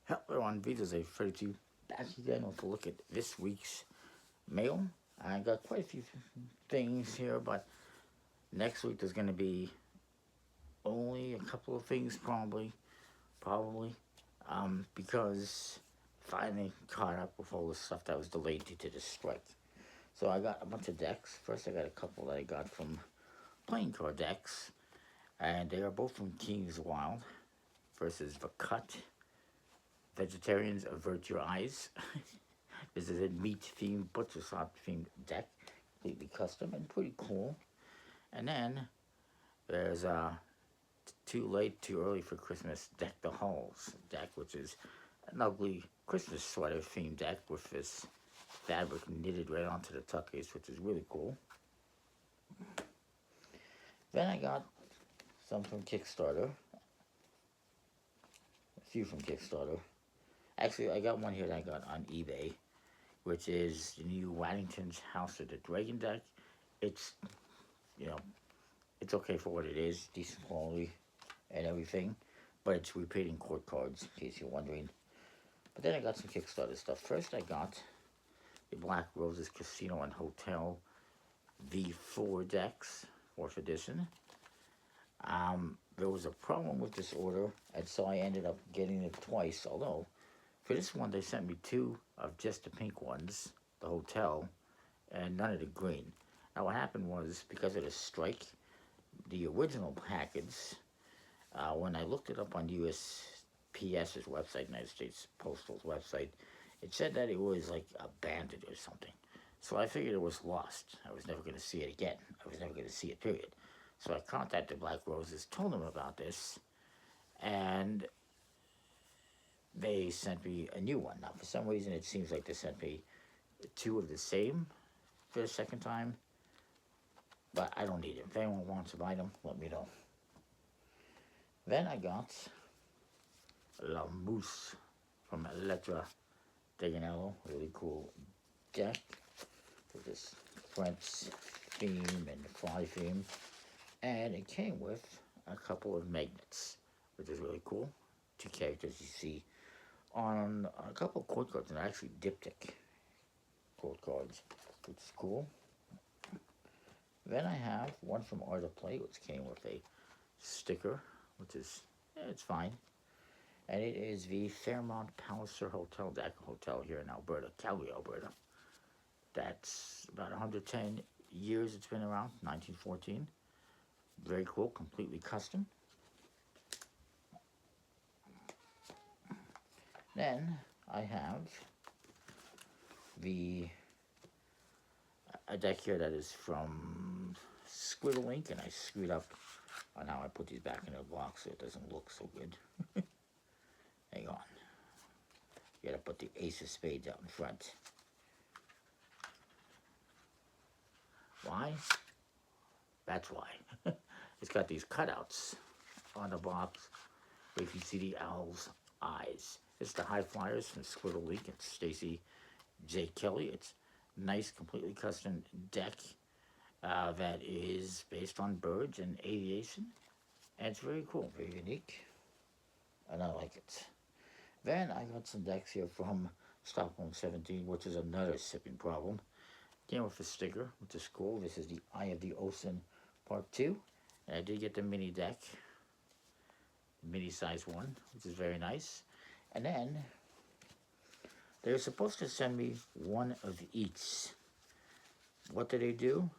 Hello on Vita's a 32 back again with a look at this week's mail. I got quite a few things here, but next week there's going to be only a couple of things probably, because finally caught up with all the stuff that was delayed due to the strike. So I got a bunch of decks. First I got a couple that I got from playing card decks, and they are both from King's Wild. First is the Cut. Vegetarians avert your eyes. This is a meat themed, butcher shop themed deck, completely custom and pretty cool. And then there's Too Late, Too Early for Christmas Deck the Halls deck, which is an ugly Christmas sweater themed deck with this fabric knitted right onto the tuck case, which is really cool. Then I got some from Kickstarter, a few from Kickstarter. Actually, I got one here that I got on eBay, which is the new Waddington's House of the Dragon deck. It's, it's okay for what it is, decent quality and everything, but it's repeating court cards, in case you're wondering. But then I got some Kickstarter stuff. First, I got the Black Roses Casino and Hotel V4 decks, 4th edition. There was a problem with this order, and so I ended up getting it twice, although for this one, they sent me 2 of just the pink ones, the hotel, and none of the green. Now, what happened was, because of the strike, the original package, when I looked it up on USPS's website, United States Postal's website, it said that it was like abandoned or something. So I figured it was lost. I was never going to see it again. I was never going to see it, period. So I contacted Black Roses, told them about this, and they sent me a new one. Now, for some reason, it seems like they sent me 2 of the same for the second time, but I don't need it. If anyone wants to buy them, let me know. Then I got La Mousse from Electra Deganello, really cool deck with this French theme and fly theme, and it came with a couple of magnets, which is really cool. 2 characters you see on a couple of court cards, and actually diptych court cards, which is cool. Then I have one from Art of Play, which came with a sticker, which is, it's fine. And it is the Fairmont Palliser Hotel deck, hotel here in Alberta, Calgary, Alberta. That's about 110 years it's been around, 1914. Very cool, completely custom. Then I have a deck here that is from Squirtle Ink, and I screwed up on how I put these back in their box so it doesn't look so good. Hang on. You gotta put the Ace of Spades out in front. Why? That's why. It's got these cutouts on the box where you can see the owl's eyes. It's the High Flyers from Squirtle League. It's Stacy J. Kelly. It's nice, completely custom deck that is based on birds and aviation. And it's very cool, very unique. And I like it. Then I got some decks here from Stockholm 17, which is another shipping problem. Came with a sticker, which is cool. This is the Eye of the Ocean Part 2. And I did get the mini deck, mini size one, which is very nice. And then they're supposed to send me one of each. What do?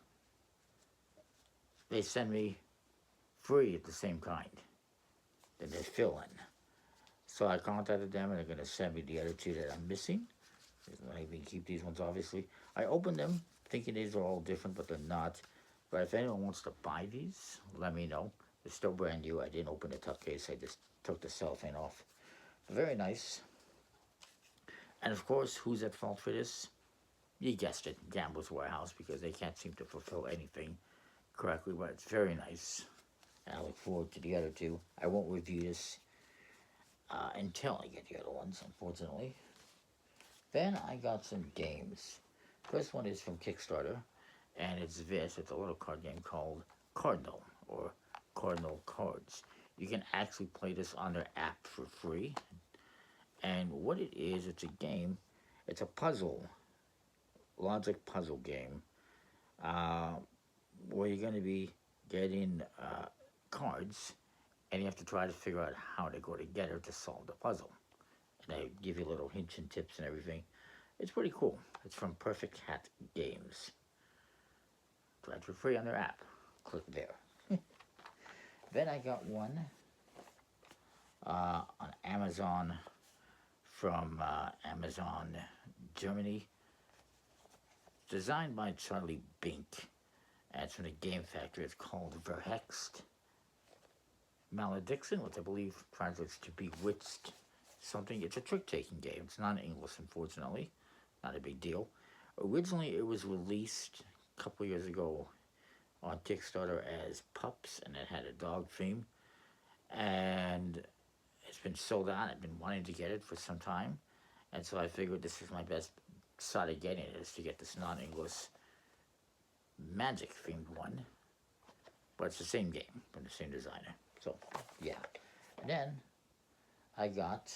They send me 3 of the same kind. Then they fill in. So I contacted them, and they're going to send me the other 2 that I'm missing. I can keep these ones, obviously. I opened them thinking these are all different, but they're not. But if anyone wants to buy these, let me know. They're still brand new. I didn't open the tuck case. I just took the cellophane off. Very nice. And of course, who's at fault for this? You guessed it, Gambler's Warehouse, because they can't seem to fulfill anything correctly, but it's very nice. And I look forward to the other 2. I won't review this until I get the other ones, unfortunately. Then I got some games. First one is from Kickstarter, and it's this. It's a little card game called Cardinal, or Cardinal Cards. You can actually play this on their app for free. And what it is, it's a game. It's a puzzle, logic puzzle game, uh, where you're going to be getting cards, and you have to try to figure out how to go together to solve the puzzle. And they give you little hints and tips and everything. It's pretty cool. It's from Perfect Hat Games. Try it for free on their app. Click there. Then I got one on Amazon from Amazon Germany, designed by Charlie Bink. And it's from the Game Factory. It's called Verhext Malediction, which I believe translates to Bewitched something. It's a trick-taking game. It's not in English, unfortunately. Not a big deal. Originally, it was released a couple years ago on Kickstarter as Pups, and it had a dog theme. And it's been sold out. I've been wanting to get it for some time. And so I figured this is my best shot at getting it, is to get this non-English magic-themed one. But it's the same game from the same designer. So, yeah. And then I got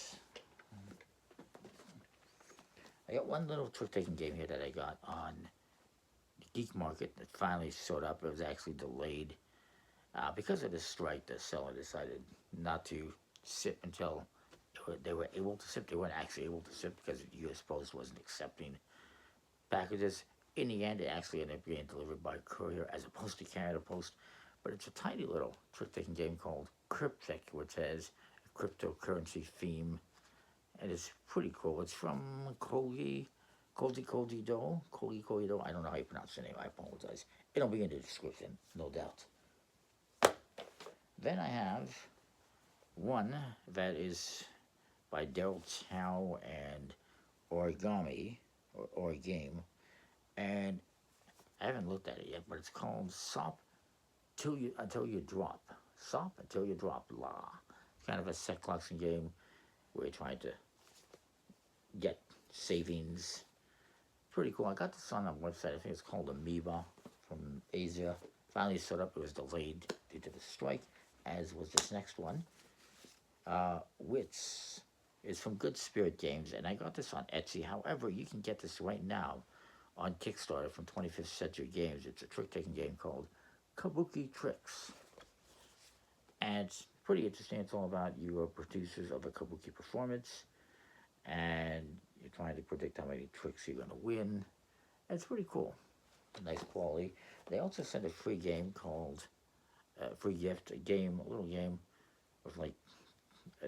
one little trick-taking game here that I got on the Geek Market that finally showed up. It was actually delayed. Because of the strike, the seller decided not to ship until they were able to ship. They weren't actually able to ship because the U.S. Post wasn't accepting packages. In the end, it actually ended up being delivered by courier as opposed to Canada Post. But it's a tiny little trick-taking game called Cryptic, which has a cryptocurrency theme. And it's pretty cool. It's from Koji Do. I don't know how you pronounce the name. I apologize. It'll be in the description, no doubt. Then I have one that is by Daryl Chow and Origami, or Game, and I haven't looked at it yet, but it's called Sop Until You Drop. Sop Until You Drop La. It's kind of a set collection game where you're trying to get savings. Pretty cool. I got this on a website. I think it's called Amoeba from Asia. Finally set up. It was delayed due to the strike, as was this next one, which is from Good Spirit Games, and I got this on Etsy. However, you can get this right now on Kickstarter from 25th Century Games. It's a trick-taking game called Kabuki Tricks, and it's pretty interesting. It's all about you are producers of a kabuki performance, and you're trying to predict how many tricks you're going to win. And it's pretty cool. Nice quality. They also sent a free game called free gift, a little game with like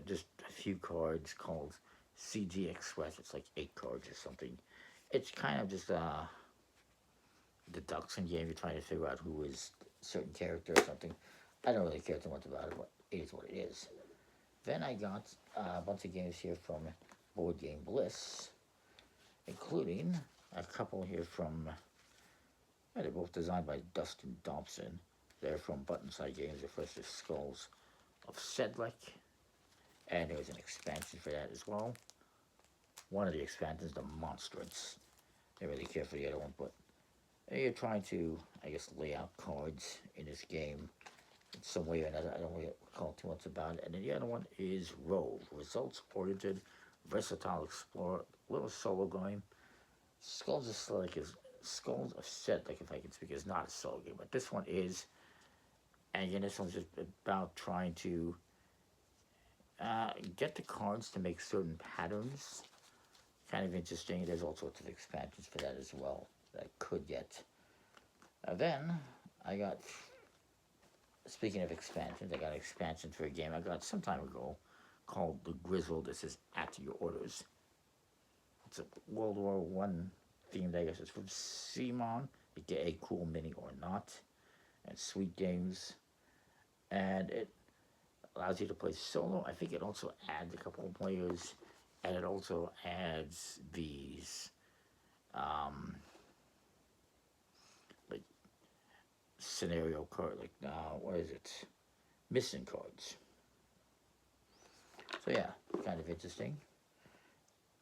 just a few cards called CG Express. It's like 8 cards or something. It's kind of just a deduction game. You're trying to figure out who is a certain character or something. I don't really care too much about it, but it is what it is. Then I got a bunch of games here from Board Game Bliss, including a couple here from, they're both designed by Dustin Dobson. They're from Buttonside Games. The first is Skulls of Sedlec, and there was an expansion for that as well. One of the expansions, the Monstrance. I didn't really care for the other one, but you're trying to, I guess, lay out cards in this game in some way or another. I don't really recall too much about it. And then the other one is Rove, results-oriented, versatile explorer, little solo game. Skulls of Sedlec, if I can speak, is not a solo game, but this one is. And again, this one's just about trying to get the cards to make certain patterns. Kind of interesting. There's all sorts of expansions for that as well that I could get. Then I got, speaking of expansions, I got an expansion for a game I got some time ago called The Grizzle. This is At Your Orders. It's a World War One themed, I guess. It's from Simon, aka Cool Mini or Not, and Sweet Games. And it allows you to play solo. I think it also adds a couple of players, and it also adds these like scenario card, like what is it? Missing cards. So yeah, kind of interesting.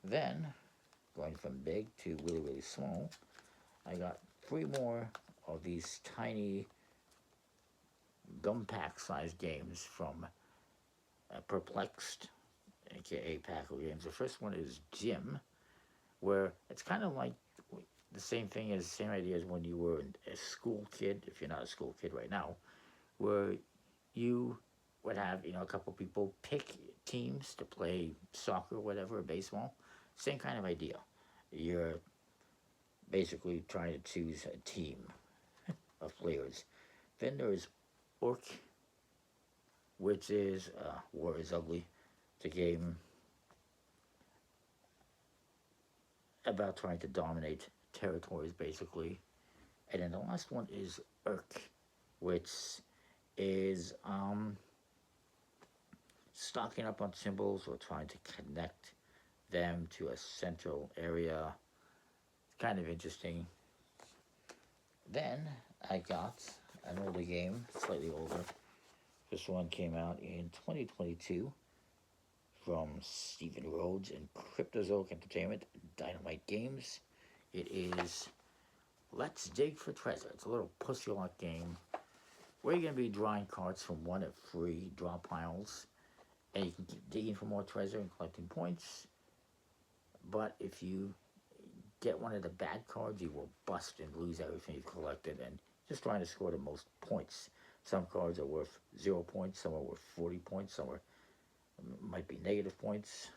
Then, going from big to really, really small, I got 3 more of these tiny gum pack sized games from Perplexed. aka pack of games. The first one is Jim, where it's kind of like the same thing as same idea as when you were a school kid. If you're not a school kid right now, where you would have a couple people pick teams to play soccer, whatever, or baseball. Same kind of idea. You're basically trying to choose a team of players. Then there's Orc, which is War is Ugly. It's a game about trying to dominate territories, basically. And then the last one is Urk, which is stocking up on symbols or trying to connect them to a central area. It's kind of interesting. Then I got an older game, slightly older. This one came out in 2022 from Stephen Rhodes and Cryptozoic Entertainment, Dynamite Games. It is Let's Dig for Treasure. It's a little pussy-lock game where you're going to be drawing cards from one of 3 draw piles, and you can keep digging for more treasure and collecting points. But if you get one of the bad cards, you will bust and lose everything you've collected, and just trying to score the most points. Some cards are worth 0 points, some are worth 40 points, some might be negative points,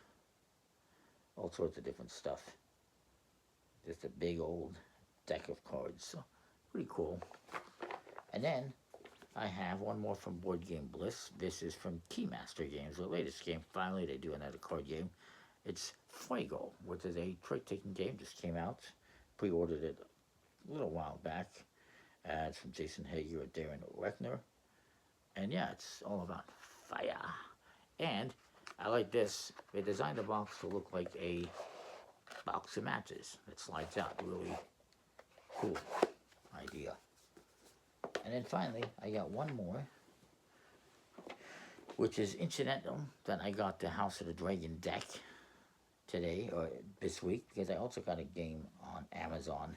all sorts of different stuff. Just a big old deck of cards, so pretty cool. And then I have one more from Board Game Bliss. This is from Keymaster Games, the latest game. Finally, they do another card game. It's Fuego, which is a trick-taking game. Just came out. Pre-ordered it a little while back. It's from Jason Hager and Darren Reckner. And yeah, it's all about fire. And I like this. They designed the box to look like a box of matches that slides out. Really cool idea. And then finally, I got one more, which is incidental, that I got the House of the Dragon deck today, or this week, because I also got a game on Amazon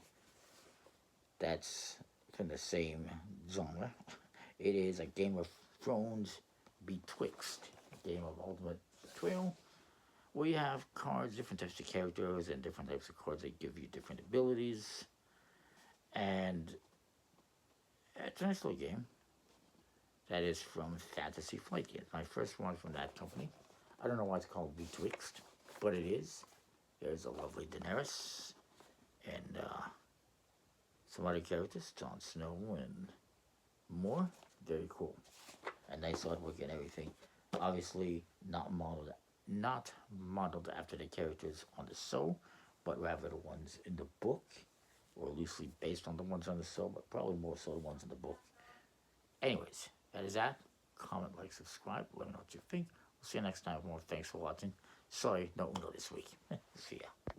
that's from the same genre. It is a Game of Thrones Betwixt, a game of ultimate betrayal, where you have cards, different types of characters, and different types of cards that give you different abilities. And it's a nice little game. That is from Fantasy Flight Games, my first one from that company. I don't know why it's called Betwixt, but it is. There's a lovely Daenerys and some other characters, Jon Snow and more. Very cool. And nice artwork and everything. Obviously not modeled after the characters on the show, but rather the ones in the book, or loosely based on the ones on the show, but probably more so the ones in the book. Anyways, that is that. Comment, like, subscribe. Let me know what you think. We'll see you next time. More. Thanks for watching. Sorry, no Uno this week. See ya.